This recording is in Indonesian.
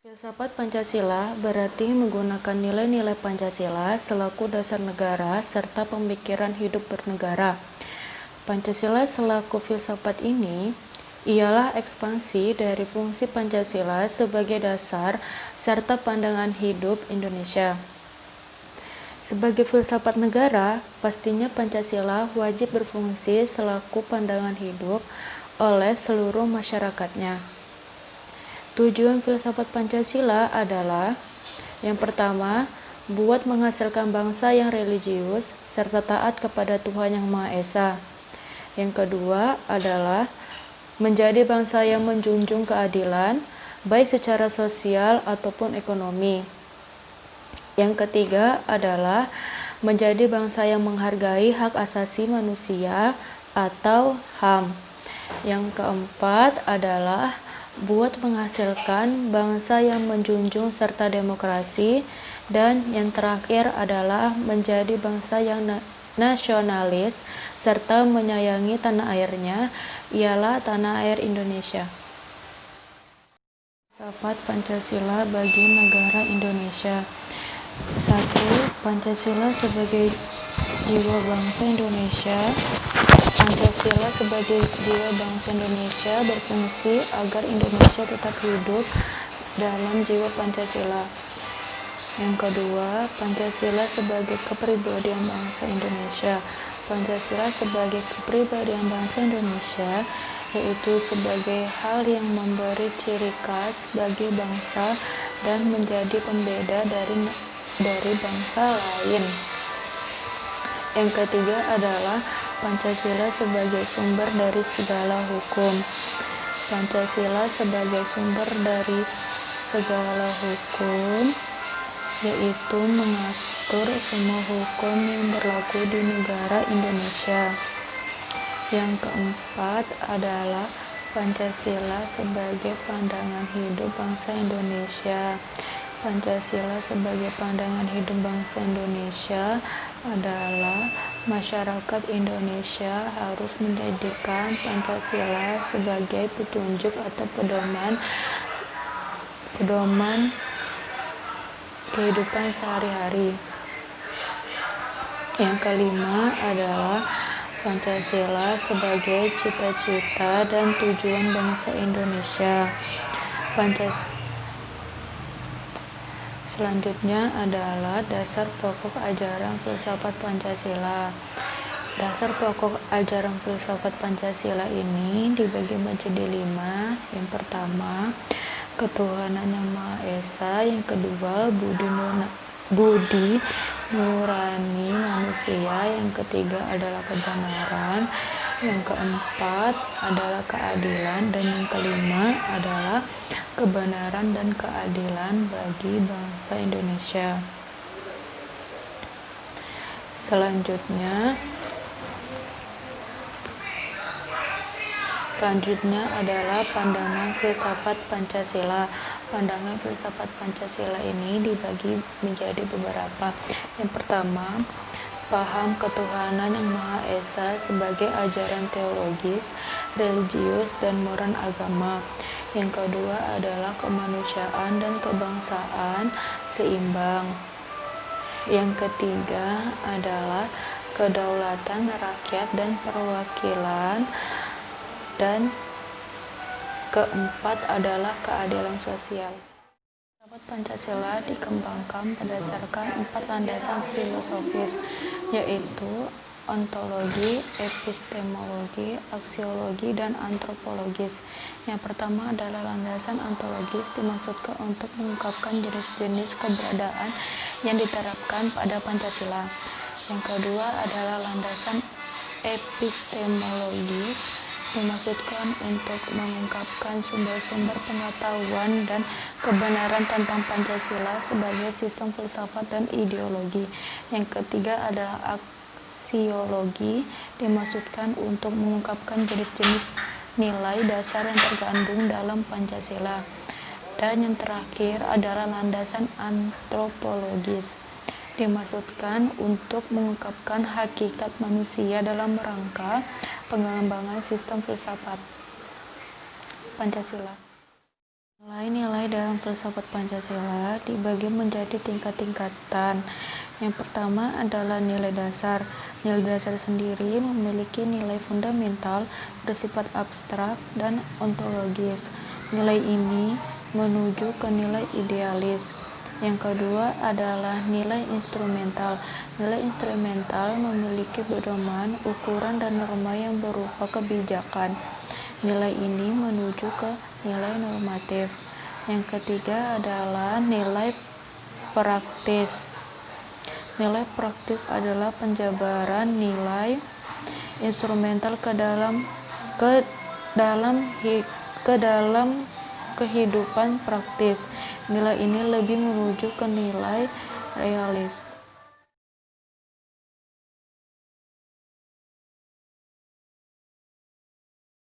Filsafat Pancasila berarti menggunakan nilai-nilai Pancasila selaku dasar negara serta pemikiran hidup bernegara. Pancasila selaku filsafat ini ialah ekspansi dari fungsi Pancasila sebagai dasar serta pandangan hidup Indonesia. Sebagai filsafat negara, pastinya Pancasila wajib berfungsi selaku pandangan hidup oleh seluruh masyarakatnya. Tujuan filsafat Pancasila adalah: yang pertama, buat menghasilkan bangsa yang religius serta taat kepada Tuhan Yang Maha Esa. Yang kedua adalah menjadi bangsa yang menjunjung keadilan, baik secara sosial ataupun ekonomi. Yang ketiga adalah menjadi bangsa yang menghargai hak asasi manusia atau HAM. Yang keempat adalah buat menghasilkan bangsa yang menjunjung serta demokrasi, dan yang terakhir adalah menjadi bangsa yang nasionalis serta menyayangi tanah airnya, ialah tanah air Indonesia. Filsafat Pancasila bagi negara Indonesia. 1. Pancasila sebagai jiwa bangsa Indonesia. Pancasila sebagai jiwa bangsa Indonesia berfungsi agar Indonesia tetap hidup dalam jiwa Pancasila. Yang kedua, Pancasila sebagai kepribadian bangsa Indonesia. Pancasila sebagai kepribadian bangsa Indonesia yaitu sebagai hal yang memberi ciri khas bagi bangsa dan menjadi pembeda dari bangsa lain. Yang ketiga adalah Pancasila sebagai sumber dari segala hukum. Pancasila sebagai sumber dari segala hukum yaitu mengatur semua hukum yang berlaku di negara Indonesia. Yang keempat adalah Pancasila sebagai pandangan hidup bangsa Indonesia. Pancasila sebagai pandangan hidup bangsa Indonesia adalah masyarakat Indonesia harus menjadikan Pancasila sebagai petunjuk atau pedoman kehidupan sehari-hari. Yang kelima adalah Pancasila sebagai cita-cita dan tujuan bangsa Indonesia. Selanjutnya adalah dasar pokok ajaran filsafat Pancasila. Dasar pokok ajaran filsafat Pancasila ini dibagi menjadi 5. Yang pertama, ketuhanan Yang Maha Esa. Yang kedua, budi nurani manusia. Yang ketiga adalah kebenaran. Yang keempat adalah keadilan, dan yang kelima adalah kebenaran dan keadilan bagi bangsa Indonesia. Selanjutnya adalah pandangan filsafat Pancasila. Pandangan filsafat Pancasila ini dibagi menjadi beberapa. Yang pertama, paham ketuhanan Yang Maha Esa sebagai ajaran teologis, religius, dan moral agama. Yang kedua adalah kemanusiaan dan kebangsaan seimbang. Yang ketiga adalah kedaulatan rakyat dan perwakilan. Dan keempat adalah keadilan sosial. Filsafat Pancasila dikembangkan berdasarkan 4 landasan filosofis, yaitu ontologi, epistemologi, aksiologi, dan antropologis. Yang pertama adalah landasan ontologis, dimaksudkan untuk mengungkapkan jenis-jenis keberadaan yang diterapkan pada Pancasila. Yang kedua adalah landasan epistemologis, dimaksudkan untuk mengungkapkan sumber-sumber pengetahuan dan kebenaran tentang Pancasila sebagai sistem filsafat dan ideologi. Yang ketiga adalah aksiologi, dimaksudkan untuk mengungkapkan jenis-jenis nilai dasar yang terkandung dalam Pancasila. Dan yang terakhir adalah landasan antropologis, dimaksudkan untuk mengungkapkan hakikat manusia dalam rangka pengembangan sistem filsafat Pancasila. Nilai-nilai dalam filsafat Pancasila dibagi menjadi tingkat-tingkatan. Yang pertama adalah nilai dasar. Nilai dasar sendiri memiliki nilai fundamental bersifat abstrak dan ontologis. Nilai ini menuju ke nilai idealis. Yang kedua adalah nilai instrumental. Nilai instrumental memiliki pedoman, ukuran, dan norma yang berupa kebijakan. Nilai ini menuju ke nilai normatif. Yang ketiga adalah nilai praktis. Nilai praktis adalah penjabaran nilai instrumental ke dalam kehidupan praktis. Nilai ini lebih menuju ke nilai realis.